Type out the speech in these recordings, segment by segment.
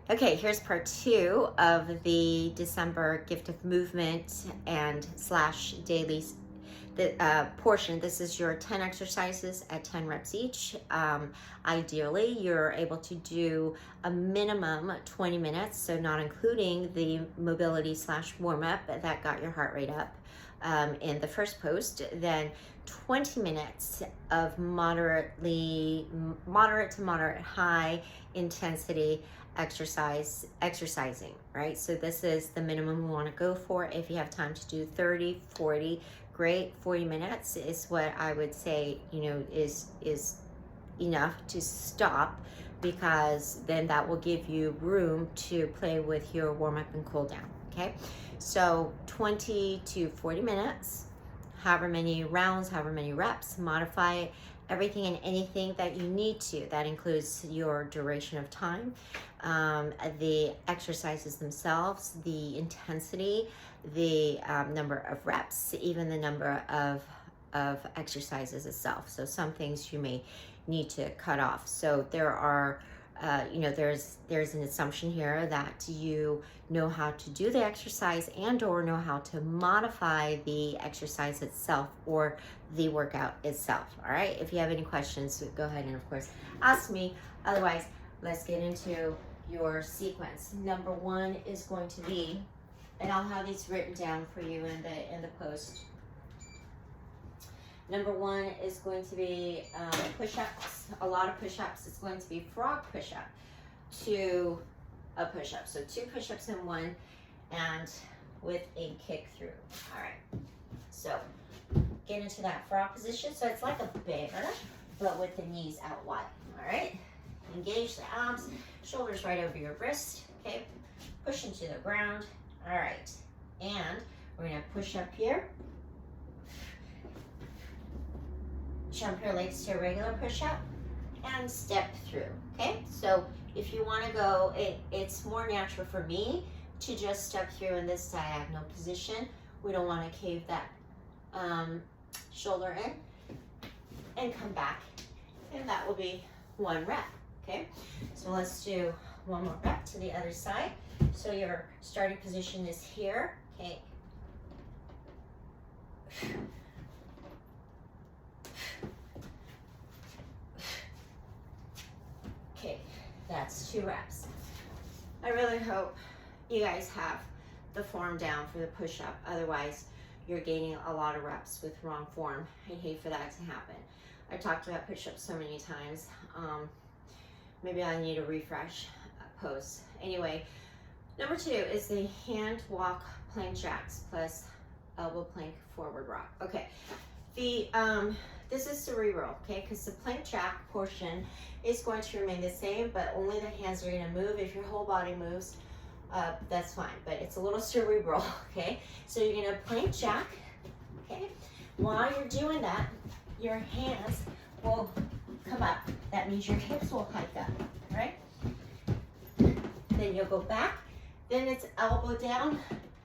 Okay, here's part 2 of the December gift of movement and slash dailies portion. This is your 10 exercises at 10 reps each. Ideally, you're able to do a minimum 20 minutes, so not including the mobility slash warm up that got your heart rate up in the first post. Then 20 minutes of moderate to moderate high intensity exercising, right? So this is the minimum we want to go for. If you have time to do 30, 40, great. 40 minutes is what I would say, is enough to stop, because then that will give you room to play with your warm up and cool down. Okay, so 20 to 40 minutes, however many rounds, however many reps, modify everything and anything that you need to. That includes your duration of time, the exercises themselves, the intensity, the number of reps, even the number of exercises itself. So some things you may need to cut off. So there are, there's an assumption here that you know how to do the exercise and or know how to modify the exercise itself or the workout itself. All right, if you have any questions, go ahead and of course ask me. Otherwise, let's get into your sequence. Number 1 is going to be, and I'll have these written down for you in the post. Number 1 is going to be push-ups, a lot of push-ups. It's going to be frog push-up to a push-up. So 2 push-ups in 1 and with a kick through. All right, so get into that frog position. So it's like a bear, but with the knees out wide. All right, engage the abs, shoulders right over your wrist. Okay, push into the ground. All right, and we're gonna push up here. Jump your legs to a regular push-up and step through. Okay, so if you want to go, it's more natural for me to just step through in this diagonal position. We don't want to cave that shoulder in and come back, and that will be 1 rep. Okay, so let's do 1 more rep to the other side. So your starting position is here. Okay, okay, that's 2 reps. I really hope you guys have the form down for the push-up. Otherwise, you're gaining a lot of reps with wrong form. I hate for that to happen. I talked about push-ups so many times. Maybe I need a refresh post. Anyway, number 2 is the hand walk plank jacks plus elbow plank forward rock. Okay, this is cerebral, okay, because the plank jack portion is going to remain the same, but only the hands are going to move. If your whole body moves, that's fine, but it's a little cerebral. Okay, so you're going to plank jack. Okay, while you're doing that, your hands will come up. That means your hips will hike up, right? Then you'll go back. Then it's elbow down,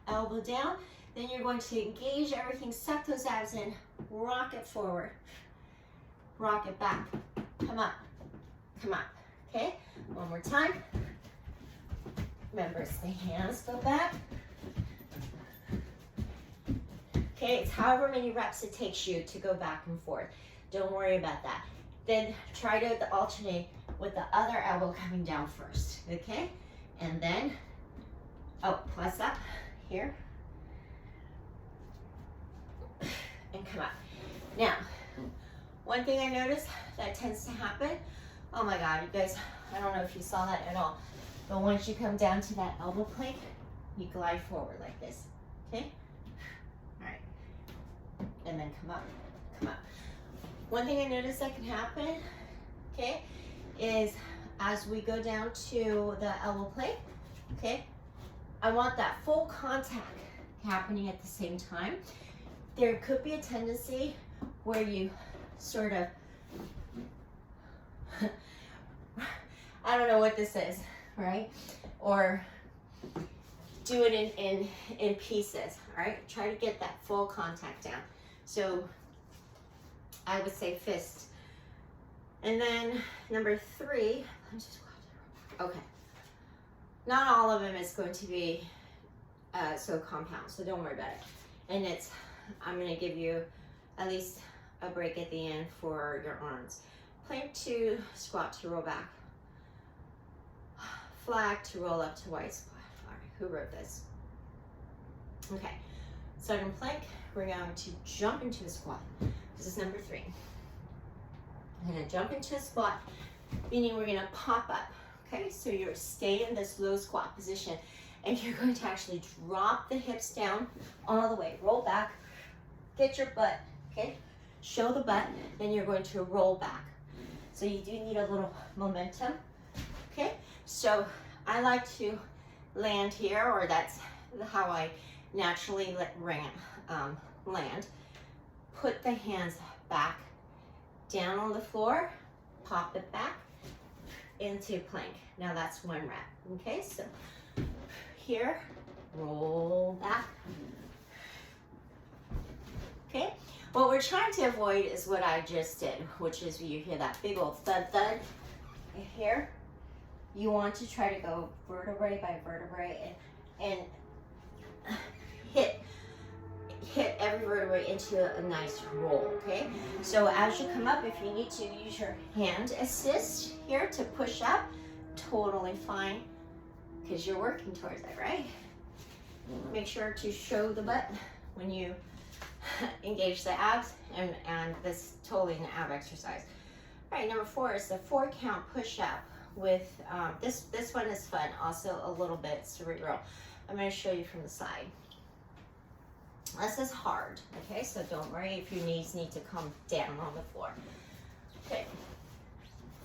elbow down. Then you're going to engage everything, suck those abs in, rock it forward, rock it back, come up, come up. Okay, 1 more time. Remember, it's the hands go back. Okay, it's however many reps it takes you to go back and forth. Don't worry about that. Then try to alternate with the other elbow coming down first, okay? And then, plus up here. And come up. Now, one thing I noticed that tends to happen, oh my God, you guys, I don't know if you saw that at all, but once you come down to that elbow plank, you glide forward like this, okay? All right, and then come up, come up. One thing I noticed that can happen, okay, is as we go down to the elbow plank, okay, I want that full contact happening at the same time. There could be a tendency where you sort of, I don't know what this is, right? Or do it in pieces, all right? Try to get that full contact down. So I would say fist. And then number 3, okay. not all of them is going to be so compound, so don't worry about it. And I'm going to give you at least a break at the end for your arms. Plank to squat to roll back. Flag to roll up to wide squat. All right, who wrote this? Okay, second plank, we're going to jump into a squat. This is number 3. I'm going to jump into a squat, meaning we're going to pop up. Okay, so you're staying in this low squat position, and you're going to actually drop the hips down all the way. Roll back, get your butt, okay? Show the butt, then you're going to roll back. So you do need a little momentum, okay? So I like to land here, or that's how I naturally land. Put the hands back, down on the floor, pop it back into plank. Now that's 1 rep, okay? So here, roll back. Okay, what we're trying to avoid is what I just did, which is you hear that big old thud thud here. You want to try to go vertebrae by vertebrae and hit every vertebrae into a nice roll, okay? So as you come up, if you need to use your hand assist here to push up, totally fine, because you're working towards it, right? Make sure to show the butt when you engage the abs, and this is totally an ab exercise. All right, number 4 is the 4 count push up with, this one is fun, also a little bit cerebral. I'm gonna show you from the side. This is hard, okay? So don't worry if your knees need to come down on the floor. Okay,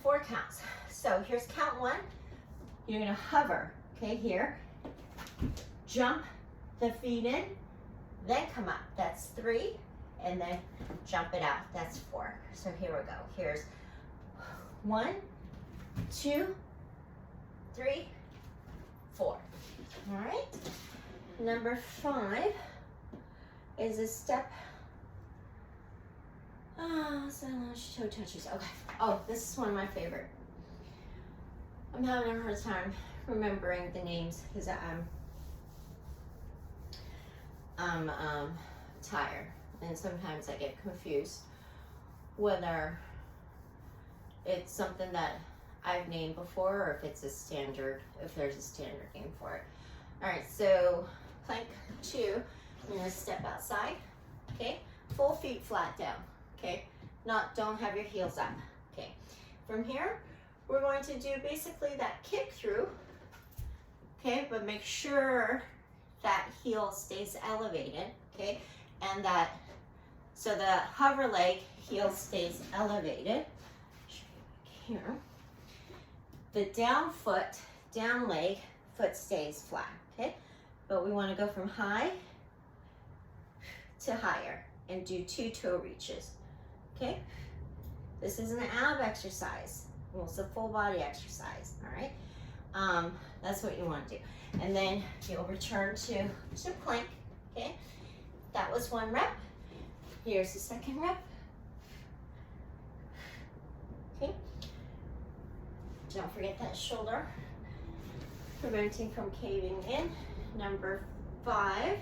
4 counts. So here's count 1. You're gonna hover, okay, here. Jump the feet in, then come up. That's 3, and then jump it out. That's 4. So here we go. Here's 1, 2, 3, 4. All right. Number 5 is a step. So toe touches. Okay. Oh, this is one of my favorite. I'm having a hard time remembering the names because I'm tired, and sometimes I get confused whether it's something that I've named before or if it's a standard, if there's a standard name for it. All right, so plank 2, I'm gonna step outside, okay? Full feet flat down, okay? Don't have your heels up, okay? From here, we're going to do basically that kick through, okay? But make sure that heel stays elevated, okay? And that, so the hover leg heel stays elevated. Here. The down foot, down leg, foot stays flat, okay? But we want to go from high to higher and do 2 toe reaches, okay? This is an ab exercise. Well, it's a full body exercise, all right? That's what you want to do. And then you'll return to plank, okay? That was 1 rep. Here's the 2nd rep. Okay. Don't forget that shoulder, preventing from caving in. Number 5.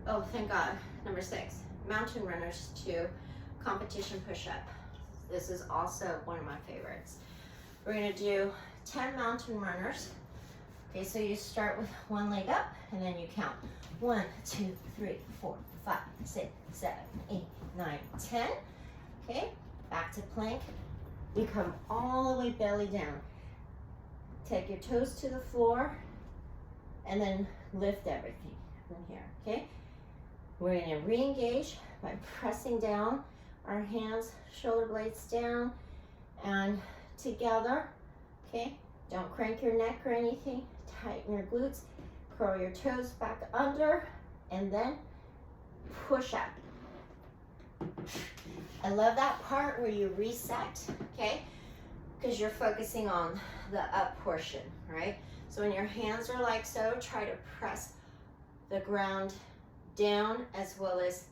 Oh, thank God. Number 6, mountain runners to competition push-up. This is also one of my favorites. We're gonna do 10 mountain runners. Okay, so you start with 1 leg up, and then you count 1, 2, 3, 4, 5, 6, 7, 8, 9, 10. Okay, back to plank. You come all the way belly down. Take your toes to the floor, and then lift everything from here, okay? We're gonna re-engage by pressing down, our hands, shoulder blades down, and together, okay? Don't crank your neck or anything. Tighten your glutes, curl your toes back under, and then push up. I love that part where you reset, okay? Because you're focusing on the up portion, right? So when your hands are like so, try to press the ground down as well as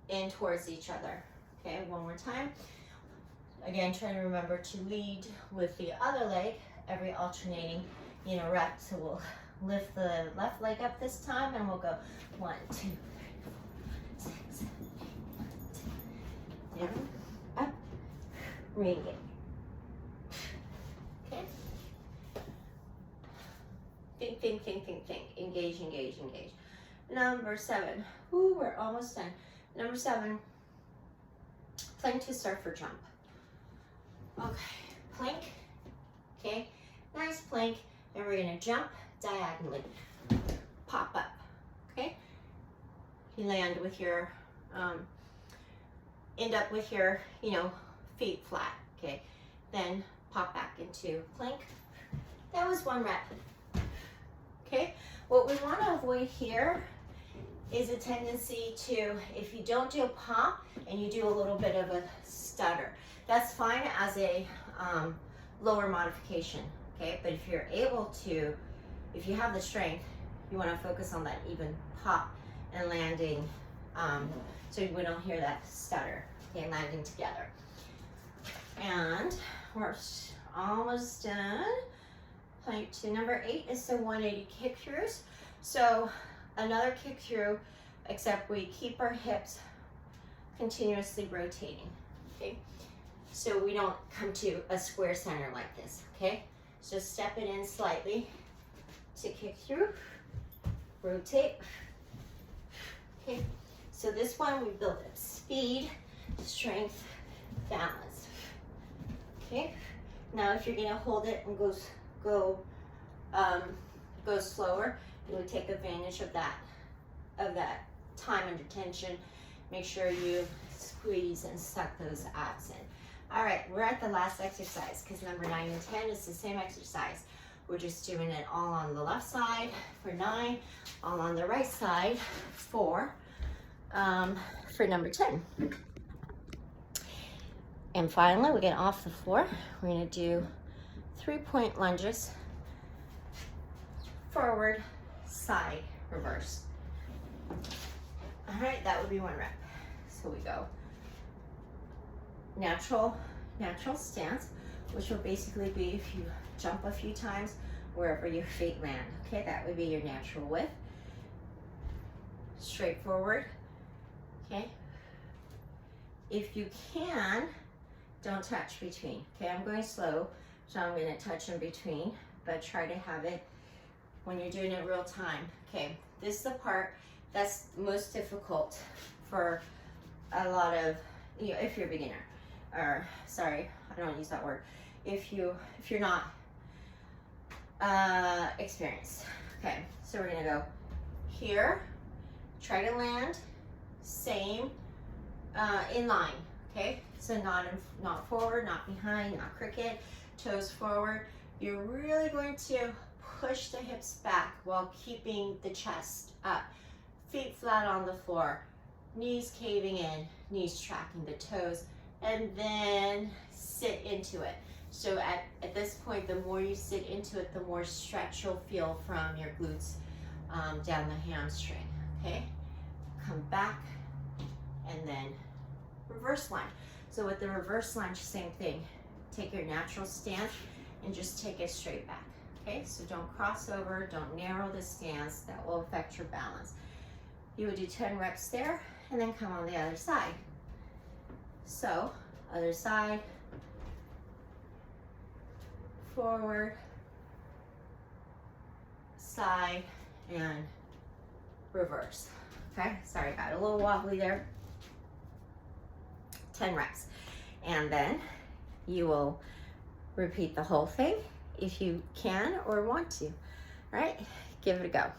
in towards each other. Okay, one more time. Again, try to remember to lead with the other leg every alternating rep. So we'll lift the left leg up this time, and we'll go 1, 2, 3, 4, 5, 6, 7, 8, 1, 2. Down, up, re-engage. Okay. Think. Engage, engage, engage. Number 7. Ooh, we're almost done. Number 7, plank to surfer jump. Okay, plank. Okay, nice plank, and we're gonna jump diagonally. Pop up. Okay. You land with your, end up with your, feet flat. Okay. Then pop back into plank. That was 1 rep. Okay. What we want to avoid here is a tendency to, if you don't do a pop and you do a little bit of a stutter, that's fine as a lower modification. Okay. But if you're able to, if you have the strength, you want to focus on that even pop and landing, so we don't hear that stutter. Okay, landing together. And we're almost done. Plank to number 8 is the 180 kick throughs. So another kick through, except we keep our hips continuously rotating. Okay, so we don't come to a square center like this. Okay, so step it in slightly to kick through, rotate. Okay, so this one we build up speed, strength, balance. Okay, now if you're gonna hold it and go slower, you would take advantage of that time under tension. Make sure you squeeze and suck those abs in. All right, we're at the last exercise, because number 9 and 10 is the same exercise. We're just doing it all on the left side for 9, all on the right side for number 10. And finally, we get off the floor. We're gonna do 3-point lunges, forward, side, reverse. All right, that would be 1 rep. So we go natural stance, which will basically be if you jump a few times wherever your feet land. Okay, that would be your natural width. Straight forward. Okay. If you can, don't touch between. Okay, I'm going slow, so I'm going to touch in between, but try to have it when you're doing it real time. Okay, this is the part that's most difficult for a lot of, if you're a beginner, or sorry, I don't use that word. If you're not experienced. Okay, so we're gonna go here, try to land, same, in line. Okay, so not forward, not behind, not cricket, toes forward. You're really going to push the hips back while keeping the chest up. Feet flat on the floor, knees caving in, knees tracking the toes, and then sit into it. So at this point, the more you sit into it, the more stretch you'll feel from your glutes down the hamstring. Okay, come back, and then reverse lunge. So with the reverse lunge, same thing. Take your natural stance and just take it straight back. Okay, so don't cross over, don't narrow the stance. That will affect your balance. You would do 10 reps there, and then come on the other side. So, other side, forward, side, and reverse. Okay, sorry, got a little wobbly there. 10 reps. And then you will repeat the whole thing if you can or want to. All right, give it a go.